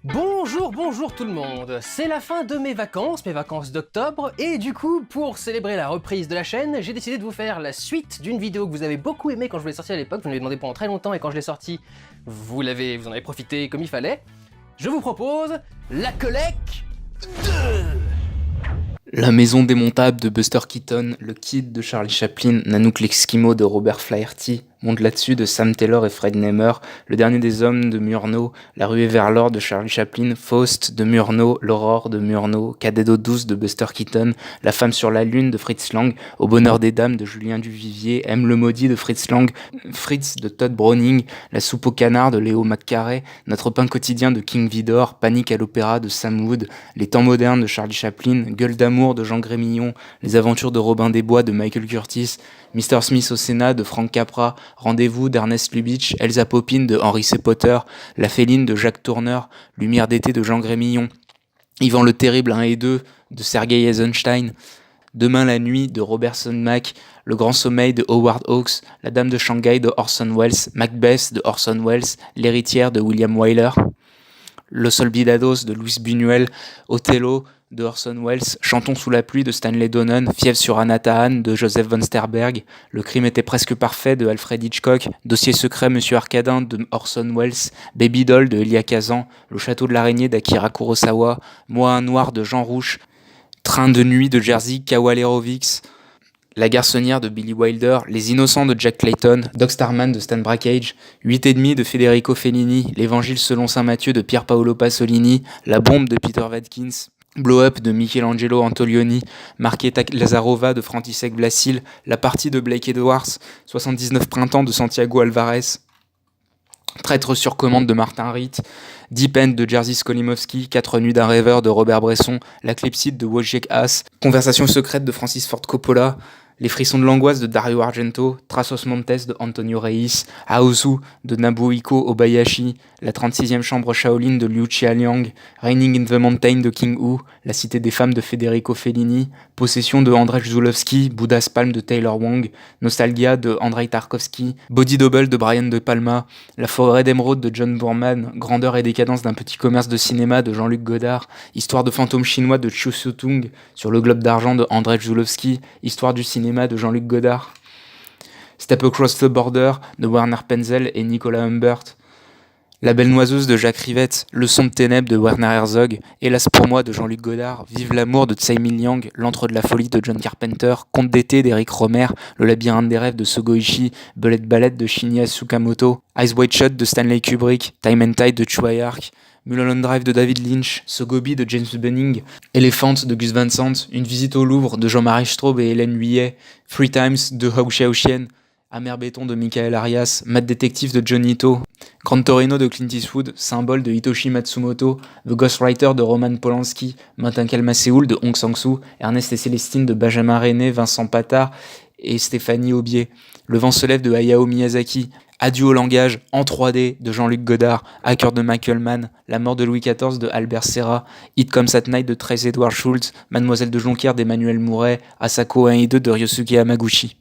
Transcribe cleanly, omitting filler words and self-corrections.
Bonjour tout le monde, c'est la fin de mes vacances d'octobre, et du coup, pour célébrer la reprise de la chaîne, j'ai décidé de vous faire la suite d'une vidéo que vous avez beaucoup aimé quand je vous l'ai sortie à l'époque, vous m'avez demandé pendant très longtemps, et quand je l'ai sortie, vous en avez profité comme il fallait. Je vous propose la collecte 2. La maison démontable de Buster Keaton, le Kid de Charlie Chaplin, Nanook l'Eskimo de Robert Flaherty, Monte là-dessus de Sam Taylor et Fred Nemer, Le dernier des hommes de Murnau, La ruée vers l'or de Charlie Chaplin, Faust de Murnau, L'Aurore de Murnau, Cadet d'eau douce de Buster Keaton, La femme sur la lune de Fritz Lang, Au bonheur des dames de Julien Duvivier, M le maudit de Fritz Lang, Fritz de Todd Browning, La soupe au canard de Léo McCarey, Notre pain quotidien de King Vidor, Panique à l'opéra de Sam Wood, Les temps modernes de Charlie Chaplin, Gueule d'amour de Jean Grémillon, Les aventures de Robin des Bois de Michael Curtis, Mr. Smith au Sénat de Frank Capra, Rendez-vous d'Ernest Lubitsch, Elsa Poppin de Henry C. Potter, La Féline de Jacques Tourneur, Lumière d'été de Jean Grémillon, Yvan le Terrible 1 et 2 de Sergei Eisenstein, Demain la nuit de Robertson Mack, Le grand sommeil de Howard Hawks, La dame de Shanghai de Orson Welles, Macbeth de Orson Welles, L'héritière de William Wyler, Los Olvidados de Luis Buñuel, Othello de Orson Welles, Chantons sous la pluie de Stanley Donen, Fièvre sur Anatahan de Joseph von Sterberg, Le crime était presque parfait de Alfred Hitchcock, Dossier secret Monsieur Arcadin de Orson Welles, Baby Doll de Elia Kazan, Le château de l'araignée d'Akira Kurosawa, Moi un noir de Jean Rouch, Train de nuit de Jerzy Kawalerowicz, La garçonnière de Billy Wilder, Les innocents de Jack Clayton, Doc Starman de Stan Brakhage, 8 et demi de Federico Fellini, L'Évangile selon saint Matthieu de Pier Paolo Pasolini, La bombe de Peter Watkins, Blow Up de Michelangelo Antonioni, Marquetta Lazarova de František Vlasil, La partie de Blake Edwards, 79 printemps de Santiago Alvarez, Traître sur commande de Martin Ritt, Deep End de Jerzy Skolimowski, 4 nuits d'un rêveur de Robert Bresson, La clepsydre de Wojciech Haas, Conversation secrète de Francis Ford Coppola, Les frissons de l'angoisse de Dario Argento, Trasos Montes de Antonio Reyes, Aozu de Nobuhiko Obayashi, La 36e chambre Shaolin de Liu Chialiang, Raining in the Mountain de King Hu, La cité des femmes de Federico Fellini, Possession de Andrzej Zulawski, Buddha's Palm de Taylor Wong, Nostalgia de Andrei Tarkovsky, Body Double de Brian De Palma, La forêt d'émeraude de John Boorman, Grandeur et décadence d'un petit commerce de cinéma de Jean-Luc Godard, Histoire de fantôme chinois de Chiu Siu-tung, Sur le globe d'argent de Andrzej Zulawski, Histoire du cinéma de Jean-Luc Godard, Step Across the Border de Werner Penzel et Nicolas Humbert, La belle noiseuse de Jacques Rivette, Le son de ténèbres de Werner Herzog, Hélas pour moi de Jean-Luc Godard, Vive l'amour de Tsai Ming-liang, L'antre de la folie de John Carpenter, Conte d'été d'Éric Rohmer, Le labyrinthe des rêves de Sogo Ishii, Belette Ballette de Shinya Tsukamoto, Eyes Wide Shut de Stanley Kubrick, Time and Tide de Choi Ark, Mulholland Drive de David Lynch, Sogobi de James Bunning, Elephant de Gus Van Sant, Une visite au Louvre de Jean-Marie Straub et Hélène Huillet, Three Times de Hou Xiaoxian, Amer béton de Michael Arias, Mad Detective de John Ito, Gran Torino de Clint Eastwood, Symbole de Hitoshi Matsumoto, The Ghostwriter de Roman Polanski, Matin calme à Séoul de Hong Sang-soo, Ernest et Célestine de Benjamin René, Vincent Patard et Stéphanie Aubier, Le vent se lève de Hayao Miyazaki, Adieu au langage en 3D de Jean-Luc Godard, Hacker de Michael Mann, La mort de Louis XIV de Albert Serra, It Comes at Night de Trace Edward Schultz, Mademoiselle de Jonquière d'Emmanuel Mouret, Asako 1 et 2 de Ryosuke Hamaguchi.